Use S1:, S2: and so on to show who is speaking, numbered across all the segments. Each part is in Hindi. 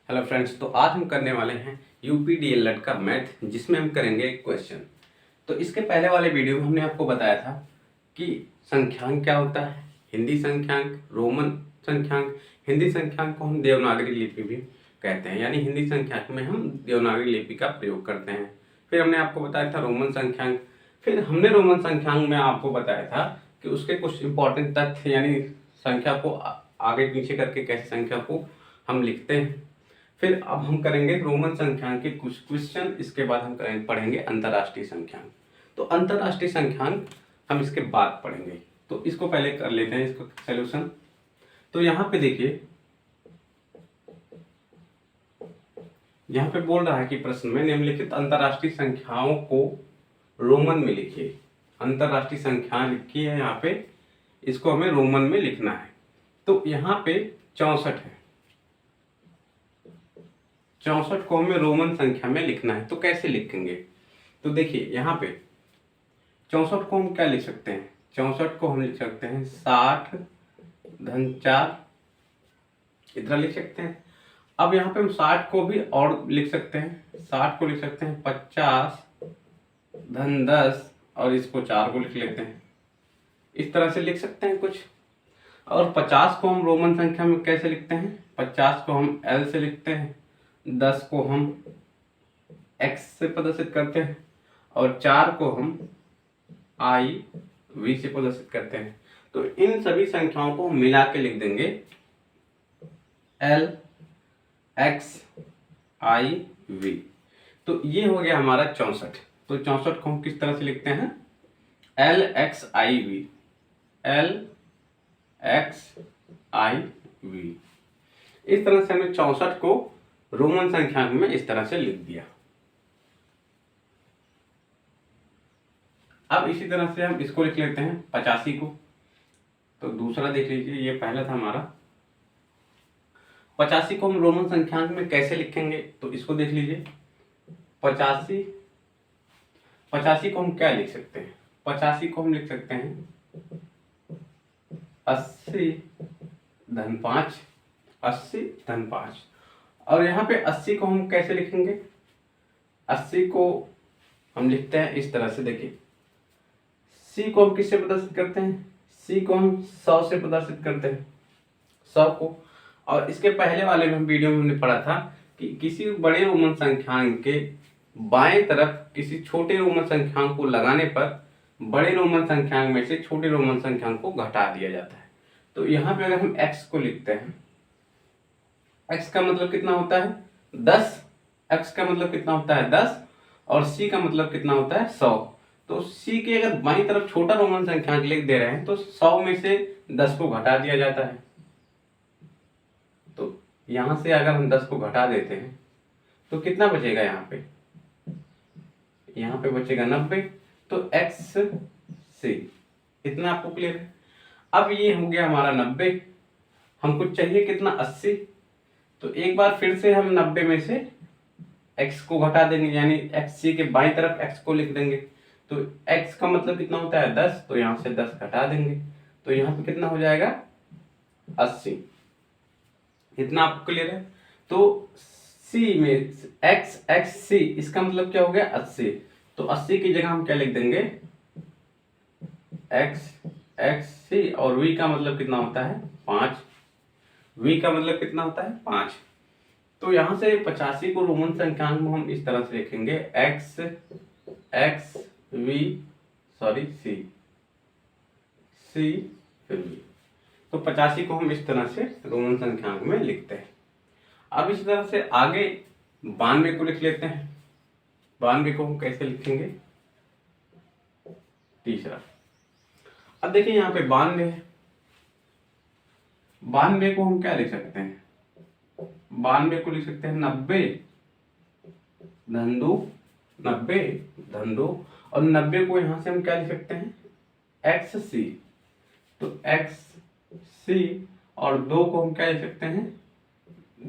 S1: हेलो फ्रेंड्स, तो आज हम करने वाले हैं यूपीडीएलएड का मैथ, जिसमें हम करेंगे एक क्वेश्चन। तो इसके पहले वाले वीडियो में हमने आपको बताया था कि संख्यांक क्या होता है, हिंदी संख्यांक, रोमन संख्यांक। हिंदी संख्यांक को हम देवनागरी लिपि भी कहते हैं, यानी हिंदी संख्यांक में हम देवनागरी लिपि का प्रयोग करते हैं। फिर हमने आपको बताया था रोमन संख्यांक। फिर हमने रोमन संख्यांक में आपको बताया था कि उसके कुछ इंपॉर्टेंट तथ्य, यानी संख्या को आगे पीछे करके कैसे संख्या को हम लिखते हैं। फिर अब हम करेंगे रोमन संख्यांक के कुछ क्वेश्चन। इसके बाद हम पढ़ेंगे अंतर्राष्ट्रीय संख्यांक। तो अंतर्राष्ट्रीय संख्यांक हम इसके बाद पढ़ेंगे। तो इसको पहले कर लेते हैं, इसको सॉल्यूशन। तो यहाँ पे देखिए, यहाँ पे बोल रहा है कि प्रश्न में निम्नलिखित अंतर्राष्ट्रीय संख्याओं को रोमन में लिखिए। अंतर्राष्ट्रीय संख्या लिखी है यहाँ पे, इसको हमें रोमन में लिखना है। तो यहाँ पे 64 है, 64 को हमें रोमन संख्या में लिखना है। तो कैसे लिखेंगे? तो देखिए यहाँ पे 64 को हम क्या लिख सकते हैं? 64 को हम लिख सकते हैं 60 धन 4, इतना लिख सकते हैं। अब यहाँ पे हम 60 को भी और लिख सकते हैं, 60 को लिख सकते हैं 50 धन 10, और इसको 4 को लिख लेते हैं। इस तरह से लिख सकते हैं कुछ। और 50 को हम रोमन संख्या में कैसे लिखते हैं? 50 को हम L से लिखते हैं, 10 को हम x से प्रदर्शित करते हैं, और 4 को हम IV से प्रदर्शित करते हैं। तो इन सभी संख्याओं को हम मिला के लिख देंगे L X I V। तो ये हो गया हमारा 64। तो 64 को हम किस तरह से लिखते हैं? L X I V, L X I V। इस तरह से हमने 64 को रोमन संख्यांक में इस तरह से लिख दिया। अब इसी तरह से हम इसको लिख लेते हैं 85 को। तो दूसरा देख लीजिए, ये पहला था हमारा। 85 को हम रोमन संख्यांक में कैसे लिखेंगे? तो इसको देख लीजिए। 85 को हम क्या लिख सकते हैं? 85 को हम लिख सकते हैं 80 धन 5, 80 धन 5। और यहाँ पे 80 को हम कैसे लिखेंगे? 80 को हम लिखते हैं इस तरह से। देखिए, C को हम किससे प्रदर्शित करते हैं? C को हम 100 से प्रदर्शित करते हैं, 100 को। और इसके पहले वाले में वीडियो में हमने पढ़ा था कि किसी बड़े रोमन संख्यांक के बाएं तरफ किसी छोटे रोमन संख्यांक को लगाने पर बड़े रोमन संख्यांक में से छोटे रोमन संख्यांक को घटा दिया जाता है। तो यहाँ पे अगर हम x को लिखते हैं, x का मतलब कितना होता है? 10। x का मतलब कितना होता है? 10। और c का मतलब कितना होता है? 100। तो c के अगर बाईं तरफ छोटा रोमन संख्यांक लिख दे रहे हैं तो 100 में से 10 को घटा दिया जाता है। तो यहां से अगर हम 10 को घटा देते हैं तो कितना बचेगा? यहाँ पे बचेगा 90। तो x c, इतना आपको क्लियर है? अब ये हो गया हमारा 90। हमको चाहिए कितना? 80। तो एक बार फिर से हम 90 में से x को घटा देंगे, यानी xc के बाईं तरफ x को लिख देंगे। तो x का मतलब कितना होता है? 10। तो यहाँ से 10 घटा देंगे, तो यहाँ पे कितना हो जाएगा? 80। इतना आपको क्लियर है? तो c में x c, इसका मतलब क्या हो गया? 80। तो 80 की जगह हम क्या लिख देंगे? x c, और v का मतलब कितना होता है? 5। v का मतलब कितना होता है? 5। तो यहां से 85 को रोमन संख्यांक में हम इस तरह से लिखेंगे x v, सॉरी c, फिर v। तो 85 को हम इस तरह से रोमन संख्यांक में लिखते हैं। अब इस तरह से आगे 92 को लिख लेते हैं। 92 को हम कैसे लिखेंगे? तीसरा। अब देखिए यहाँ पे 92 है। 92 को हम क्या लिख सकते हैं? 92 को लिख सकते हैं 90 धन 2, 90 धन 2। और 90 को यहां से हम क्या लिख सकते हैं? XC। तो XC, और 2 को हम क्या लिख सकते हैं?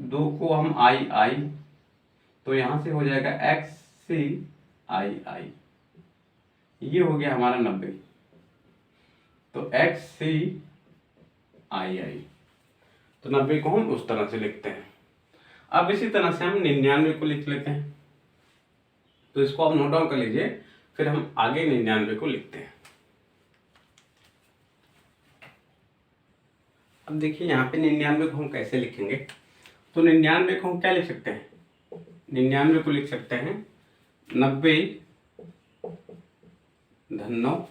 S1: 2 को हम I। तो यहां से हो जाएगा XCII। ये हो गया हमारा 90। तो XCII। तो 90 को हम उस तरह से लिखते हैं। अब इसी तरह से हम 99 को लिख लेते हैं, तो इसको आप नोट डाउन कर लीजिए, फिर हम आगे 99 को लिखते हैं। अब देखिए यहाँ पे 99 को हम कैसे लिखेंगे, तो 99 को हम क्या लिख सकते हैं, 99 को लिख सकते हैं 90 धन 9,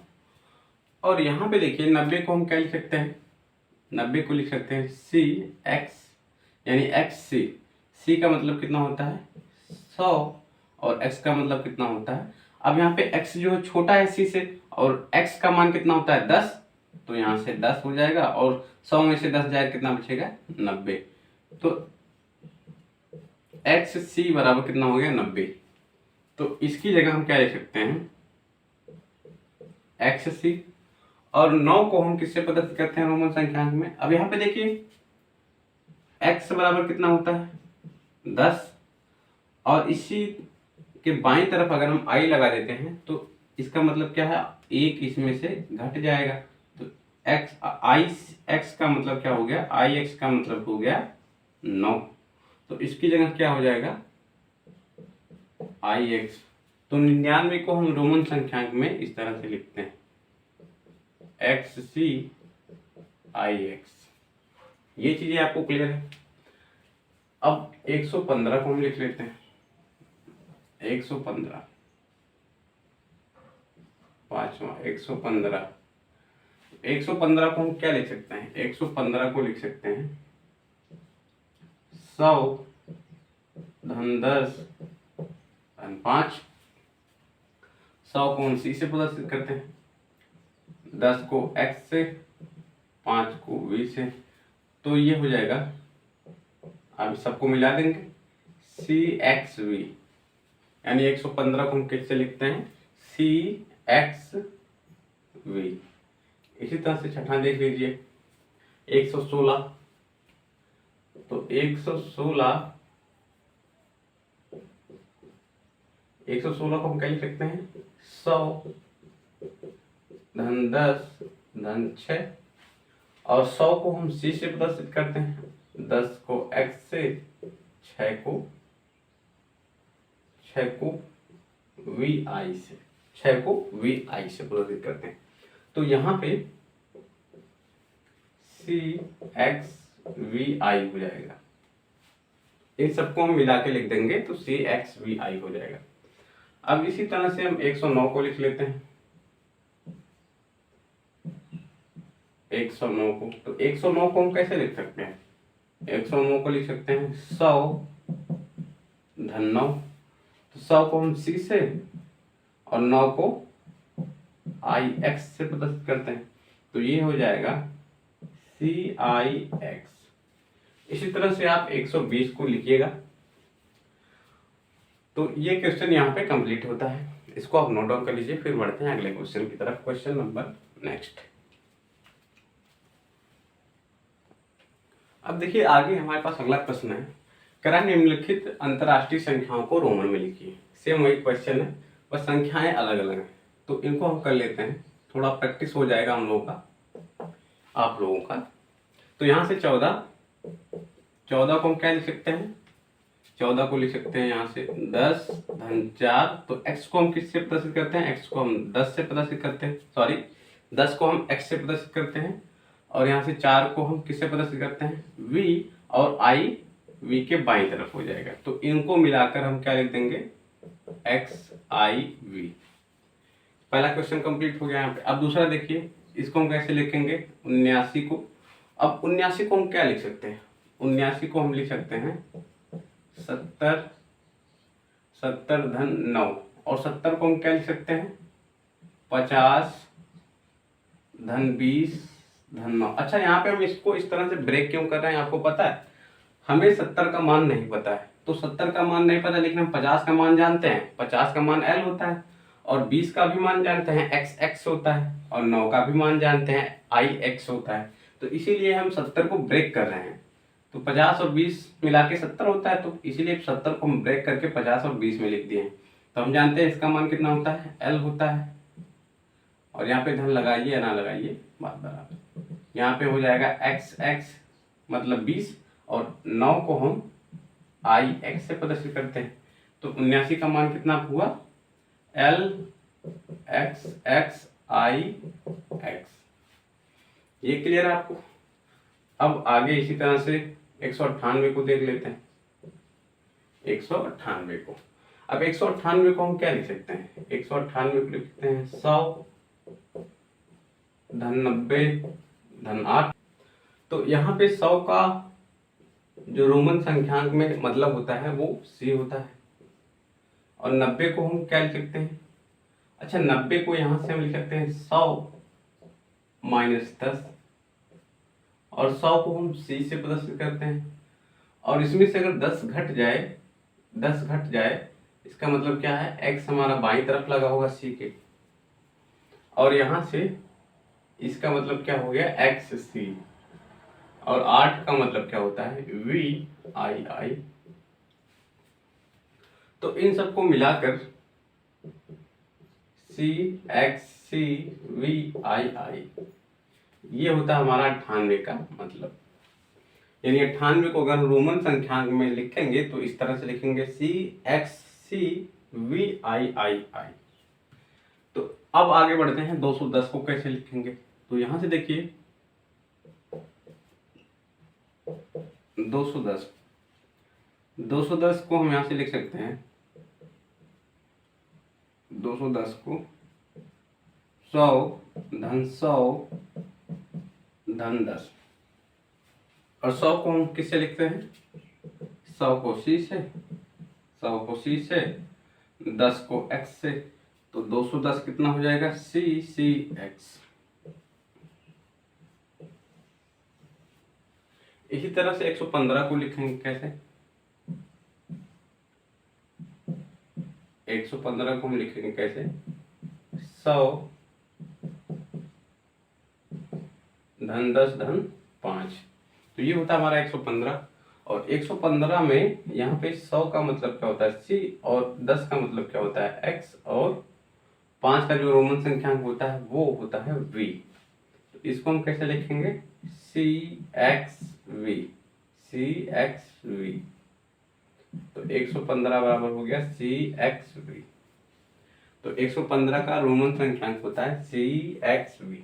S1: और यहाँ पे देखिए 90 को हम क्या लिख सकते हैं, 90 को लिख सकते हैं सी एक्स, यानी एक्स सी। सी का मतलब कितना होता है 100, और x का मतलब कितना होता है, अब यहाँ पे x जो है छोटा है c से, और x का मान कितना होता है 10, तो यहाँ से 10 हो जाएगा, और 100 में से 10 जाए कितना बचेगा 90, तो एक्स सी बराबर कितना हो गया 90। तो इसकी जगह हम क्या लिख सकते हैं एक्स सी, और 9 को हम किससे प्रदर्शित करते हैं रोमन संख्यांक में। अब यहाँ पे देखिए x बराबर कितना होता है 10, और इसी के बाईं तरफ अगर हम i लगा देते हैं तो इसका मतलब क्या है, एक इसमें से घट जाएगा, तो x का मतलब क्या हो गया, ix का मतलब हो गया 9, तो इसकी जगह क्या हो जाएगा ix। तो 99 को हम रोमन संख्यांक में इस तरह से लिखते हैं एक्स सी आई एक्स। ये चीजें आपको क्लियर है। अब 115 को हम लिख लेते हैं 115, पांचवा 115 को हम क्या लिख सकते हैं, 115 को लिख सकते हैं 100 धन 10 धन 5। 100 को हम सी से प्रदर्शित करते हैं, 10 को x से, 5 को v से, तो ये हो जाएगा, अब सबको मिला देंगे सी एक्स वी, यानी 115 को हम किससे लिखते हैं सी एक्स वी। इसी तरह से छठा देख लीजिए 116, तो 116 को हम क्या लिख सकते हैं 100 धन 10 धन 6, और 100 को हम सी से प्रदर्शित करते हैं, 10 को x से, 6 को vi से, 6 को vi से प्रदर्शित करते हैं। तो यहाँ पे सी एक्स वी आई हो जाएगा, इन सबको हम मिला के लिख देंगे तो सी एक्स वी आई हो जाएगा। अब इसी तरह से हम 109 को लिख लेते हैं 109 को, तो 109 को हम कैसे लिख सकते हैं, 109 को लिख सकते हैं 100 धन 9, तो 100 को हम सी से और 9 को आई एक्स से प्रदर्शित करते हैं, तो ये हो जाएगा सी आई एक्स। इसी तरह से आप 120 को लिखिएगा। तो ये क्वेश्चन यहाँ पे कंप्लीट होता है, इसको आप नोट डाउन कर लीजिए, फिर बढ़ते हैं अगले क्वेश्चन की तरफ। Question number next. अब देखिए आगे हमारे पास अगला प्रश्न है, करा निम्नलिखित अंतरराष्ट्रीय संख्याओं को रोमन में लिखिए। सेम वही क्वेश्चन है, बस संख्याएं अलग अलग हैं, तो इनको हम कर लेते हैं, थोड़ा प्रैक्टिस हो जाएगा हम लोगों का, आप लोगों का। तो यहाँ से 14 को हम क्या लिख सकते हैं, 14 को लिख सकते हैं यहाँ से 10 धन 4, तो x को हम किससे प्रदर्शित करते हैं, x को हम 10 से प्रदर्शित करते हैं, सॉरी 10 को हम x से प्रदर्शित करते हैं, और यहाँ से 4 को हम किससे प्रदर्शित करते हैं v, और i v के बाईं तरफ हो जाएगा, तो इनको मिलाकर हम क्या लिख देंगे x i v। पहला क्वेश्चन कंप्लीट हो गया यहाँ पे। अब दूसरा देखिए, इसको हम कैसे लिखेंगे 79 को। अब 79 को हम क्या लिख सकते हैं, 79 को हम लिख सकते हैं 70 धन 9, और 70 को हम क्या लिख सकते हैं 50 धन 20 धन 9। अच्छा, यहाँ पे हम इसको इस तरह से ब्रेक क्यों कर रहे हैं आपको पता है, हमें 70 का मान नहीं पता है, तो 70 का मान नहीं पता, लेकिन हम 50 का मान जानते हैं, 50 का मान L होता है, और 20 का भी मान जानते हैं x होता है, और 9 का भी मान जानते हैं ix होता है, तो इसीलिए हम 70 को ब्रेक कर रहे हैं। तो 50 और 20 मिला के 70 होता है, तो इसीलिए 70 को हम ब्रेक करके 50 और 20 में लिख दिए हैं। तो हम जानते हैं इसका मान कितना होता है L होता है, और यहाँ पे धन लगाइए या ना लगाइए बात बराबर, यहाँ पे हो जाएगा x मतलब 20, और 9 को हम आई एक्स से प्रदर्शित करते हैं। तो 79 का मान कितना हुआ, एल एक्स एक्स आई एक्स। ये क्लियर है आपको। अब आगे इसी तरह से 198 को देख लेते हैं। 198 को, अब 198 को हम क्या लिख सकते हैं, 198 को लिखते हैं 100 धन 90 धन 8। तो यहाँ पे 100 का जो रोमन संख्यांक में मतलब होता है वो सी होता है, और 90 को हम क्या लिख सकते हैं, अच्छा 90 को यहाँ से हम लिख सकते हैं 100 माइनस 10, और 100 को हम सी से प्रदर्शित करते हैं। और इसमें से अगर 10 घट जाए इसका मतलब क्या है, x हमारा बाईं तरफ लगा होगा सी के, और यहाँ से इसका मतलब क्या हो गया एक्स सी, और 8 का मतलब क्या होता है वी आई आई। तो इन सबको मिलाकर सी एक्स सी वी आई आई, ये होता है हमारा 98 का मतलब। यानी 98 को अगर रोमन संख्यांक में लिखेंगे तो इस तरह से लिखेंगे सी एक्स सी वी आई आई आई। तो अब आगे बढ़ते हैं 210 को कैसे लिखेंगे। तो यहां से देखिए 210 को हम यहां से लिख सकते हैं, 210 को 100 धन 100 धन 10, और 100 को हम किससे लिखते हैं, 100 को सी से, 10 को x से। तो 210 कितना हो जाएगा, सी सी एक्स। इसी तरह से 115 को लिखेंगे कैसे, 115 को हम लिखेंगे कैसे, 100 धन 10 धन 5। तो ये होता है हमारा 115। और 115 में यहाँ पे 100 का मतलब क्या होता है सी, और 10 का मतलब क्या होता है x, और 5 का जो रोमन संख्यांक होता है वो होता है v। तो इसको हम कैसे लिखेंगे, C X V, C X V. तो 115 बराबर हो गया सी एक्स वी। तो 115 का रोमन संख्यांक होता है सी एक्स वी।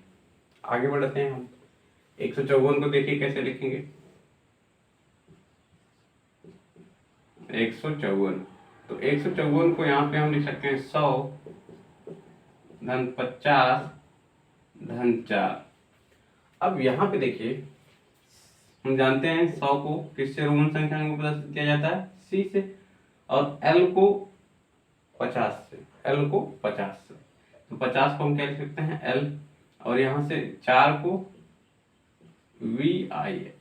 S1: आगे बढ़ते हैं हम 154 को देखिए कैसे लिखेंगे, 154। तो 154 को यहाँ पे हम लिख सकते हैं 100 धन 50 धन 4। अब यहाँ पे देखिए हम जानते हैं 100 को किससे रोमन संख्यांक में प्रदर्शित किया जाता है, सी से, और L को 50 से, L को 50 से। तो 50 को हम क्या लिख सकते हैं L, और यहाँ से 4 को वी आई है।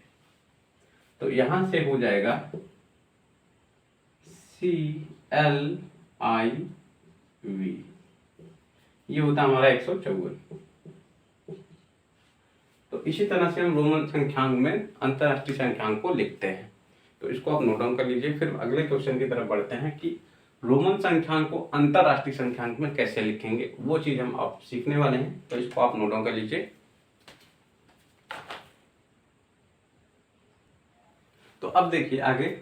S1: तो यहाँ से हो जाएगा सी एल आई वी। ये होता है हमारा 154। तो इसी तरह से हम रोमन संख्यांक में अंतरराष्ट्रीय संख्यांक को लिखते हैं। तो इसको आप नोट डाउन कर लीजिए। फिर अगले क्वेश्चन की तरफ बढ़ते हैं कि रोमन संख्यांक को अंतरराष्ट्रीय संख्यांक में कैसे लिखेंगे, वो चीज हम आप सीखने वाले हैं। तो इसको आप नोट डाउन कर लीजिए। तो अब देखिए आगे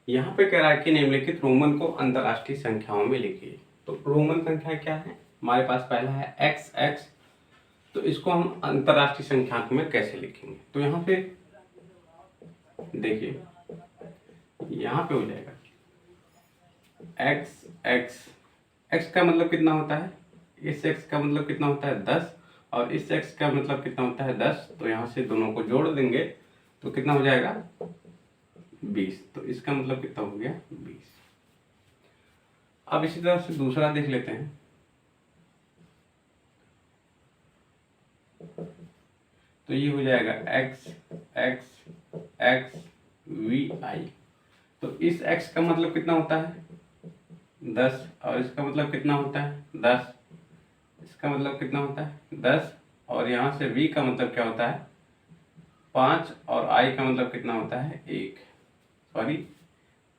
S1: यहाँ पे कह रहा है कि निम्नलिखित रोमन को अंतरराष्ट्रीय संख्याओं में लिखिए। तो रोमन संख्या क्या है, हमारे पास पहला है एक्स एक्स। तो इसको हम अंतरराष्ट्रीय संख्यांक में कैसे लिखेंगे। तो यहाँ पे देखिए यहाँ पे हो जाएगा एक्स एक्स, एक्स का मतलब कितना होता है, इस एक्स का मतलब कितना होता है 10, और इस एक्स का मतलब कितना होता है 10। तो यहाँ से दोनों को जोड़ देंगे तो कितना हो जाएगा 20। तो इसका मतलब कितना हो गया 20। अब इसी तरह से दूसरा देख लेते हैं। तो ये हो जाएगा एक्स एक्स एक्स वी आई। तो इस x का मतलब कितना होता है 10, और इसका मतलब कितना होता है 10, इसका मतलब कितना होता है 10, और यहाँ से v का मतलब क्या होता है 5, और i का मतलब कितना होता है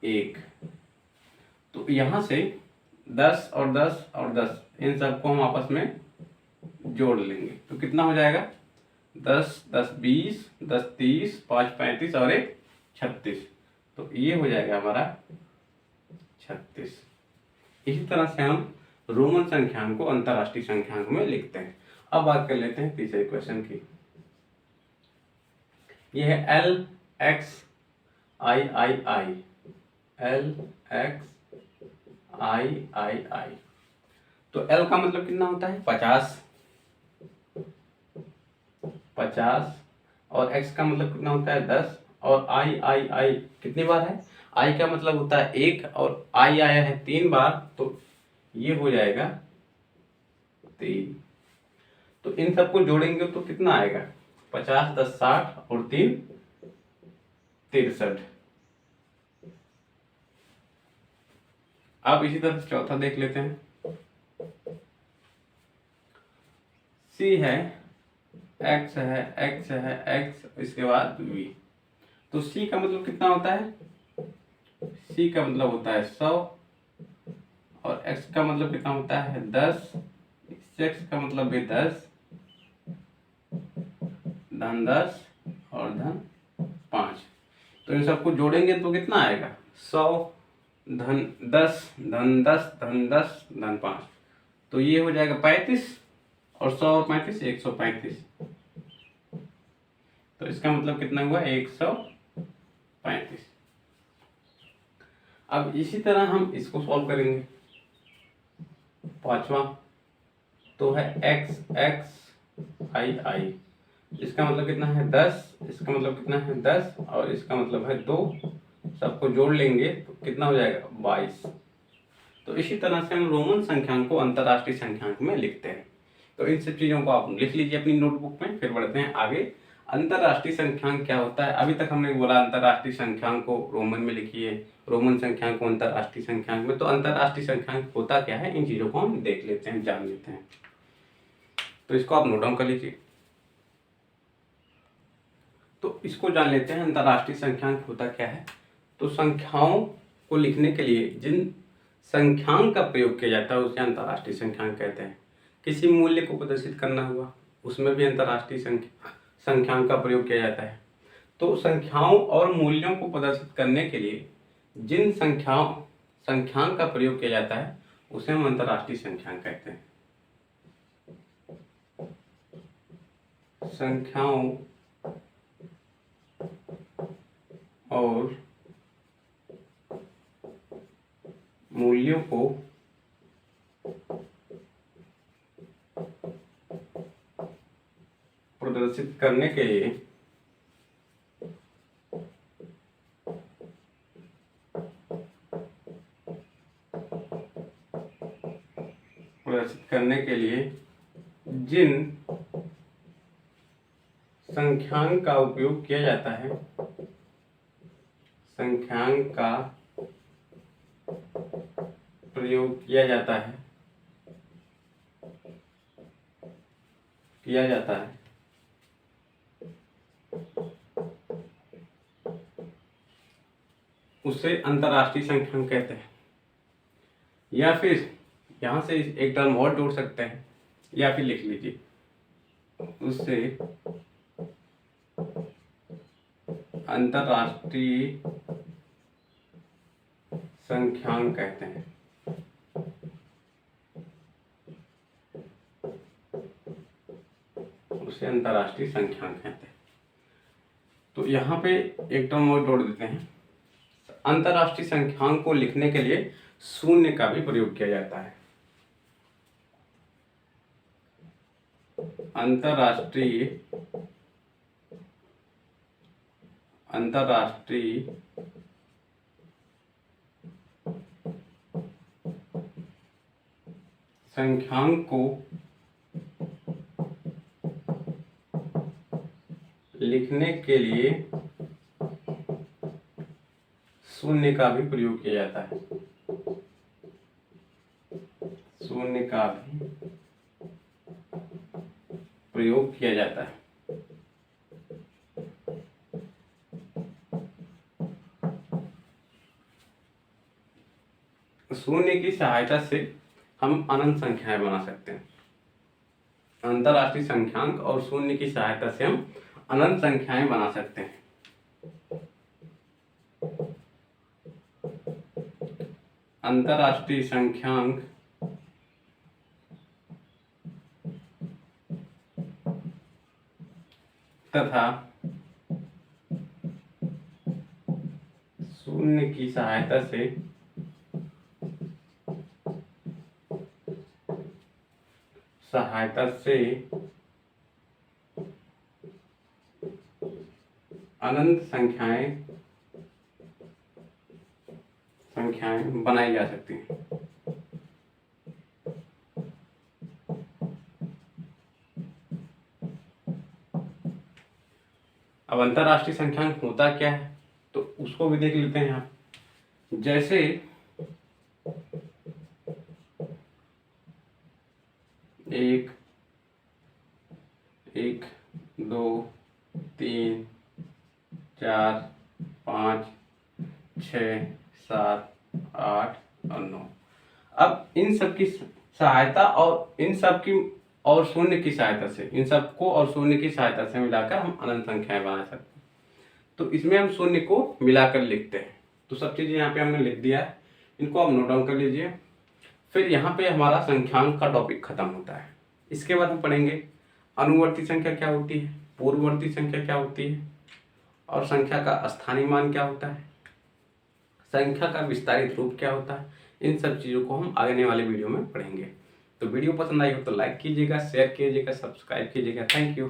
S1: 1। तो यहाँ से 10 और 10 और 10 इन सबको हम आपस में जोड़ लेंगे तो कितना हो जाएगा 10 10 20 10 30 5 35 और 1 36। तो ये हो जाएगा हमारा 36। इसी तरह से हम रोमन संख्यांक को अंतरराष्ट्रीय संख्यांक में लिखते हैं। अब बात कर लेते हैं तीसरे क्वेश्चन की। ये है LXIII, LXIII। तो L का मतलब कितना होता है 50, और X का मतलब कितना होता है 10, और I कितनी बार है, I का मतलब होता है 1 और I आया है 3 बार, तो ये हो जाएगा 3। तो इन सबको जोड़ेंगे तो कितना आएगा 50, 10, 60 और 3 63। अब इसी तरह से चौथा देख लेते हैं। C है, X है, X है, X, इसके बाद V। तो C का मतलब कितना होता है, C का मतलब होता है 100, और X का मतलब कितना होता है 10, X का मतलब भी 10, धन 10 और धन 5। तो इन सबको जोड़ेंगे तो कितना आएगा 100 धन 10 धन 10 धन 10 धन 5। तो ये हो जाएगा 35, और 100 और 35 135। तो इसका मतलब कितना हुआ 135। अब इसी तरह हम इसको सॉल्व करेंगे। पांचवा तो है XXII, इसका मतलब कितना है 10, इसका मतलब कितना है 10, और इसका मतलब है 2। सबको जोड़ लेंगे तो कितना हो जाएगा 22। तो इसी तरह से हम रोमन संख्यांक को अंतरराष्ट्रीय संख्यांक में लिखते हैं। तो इन सब चीज़ों को आप लिख लीजिए अपनी नोटबुक में। फिर बढ़ते हैं आगे। अंतरराष्ट्रीय संख्यांक क्या होता है? अभी तक हमने बोला अंतरराष्ट्रीय संख्यांक को रोमन में लिखिए, रोमन संख्यांक को अंतरराष्ट्रीय संख्यांक में। तो अंतरराष्ट्रीय संख्यांक होता क्या है, इन चीज़ों को हम देख लेते हैं, जान लेते हैं। तो इसको आप नोट डाउन कर लीजिए। तो इसको जान लेते हैं अंतरराष्ट्रीय संख्यांक होता क्या है। तो संख्याओं को लिखने के लिए जिन संख्यांक का प्रयोग किया जाता है उसे अंतरराष्ट्रीय संख्यांक कहते हैं। किसी मूल्य को प्रदर्शित करना हुआ, उसमें भी अंतरराष्ट्रीय संख्यांक का प्रयोग किया जाता है। तो संख्याओं और मूल्यों को प्रदर्शित करने के लिए जिन संख्यांक का प्रयोग किया जाता है उसे हम अंतरराष्ट्रीय संख्यांक कहते हैं। संख्याओं और मूल्यों को प्रदर्शित करने के लिए जिन संख्यांक का उपयोग किया जाता है, संख्यांक का प्रयोग किया जाता है उसे अंतरराष्ट्रीय संख्यांक कहते हैं। या फिर यहाँ से एक टर्म और जोड़ सकते हैं, या फिर लिख लीजिए उसे अंतरराष्ट्रीय संख्यांक कहते हैं। उसे अंतरराष्ट्रीय संख्यांक कहते हैं। तो यहाँ पे एक टर्म और जोड़ देते हैं। अंतरराष्ट्रीय संख्यांक को लिखने के लिए शून्य का भी प्रयोग किया जाता है। अंतरराष्ट्रीय संख्यांक को लिखने के लिए शून्य का भी प्रयोग किया जाता है। शून्य का भी प्रयोग किया जाता है। शून्य की सहायता से हम अनंत संख्याएं बना सकते हैं। अंतरराष्ट्रीय संख्यांक और शून्य की सहायता से हम अनंत संख्याएं बना सकते हैं। अंतर्राष्ट्रीय संख्यांक तथा शून्य की सहायता से अनंत संख्याएं बनाई जा सकती हैं। अब अंतरराष्ट्रीय संख्यांक होता क्या है तो उसको भी देख लेते हैं यहाँ। जैसे एक, 2, 3, 4, 5, 6, 7, 8 और 9। अब इन सब की सहायता और शून्य की सहायता से, इन सबको और शून्य की सहायता से मिलाकर हम अनंत संख्याएं बना सकते हैं। तो इसमें हम शून्य को मिलाकर लिखते हैं। तो सब चीजें यहाँ पे हमने लिख दिया है, इनको आप नोट डाउन कर लीजिए। फिर यहाँ पे हमारा संख्यांक का टॉपिक खत्म होता है। इसके बाद हम पढ़ेंगे अनुवर्ती संख्या क्या होती है, पूर्ववर्ती संख्या क्या होती है, और संख्या का स्थानीय मान क्या होता है, संख्या का विस्तारित रूप क्या होता है। इन सब चीज़ों को हम आने वाले वीडियो में पढ़ेंगे। तो वीडियो पसंद आई हो तो लाइक कीजिएगा, शेयर कीजिएगा, सब्सक्राइब कीजिएगा। Thank you.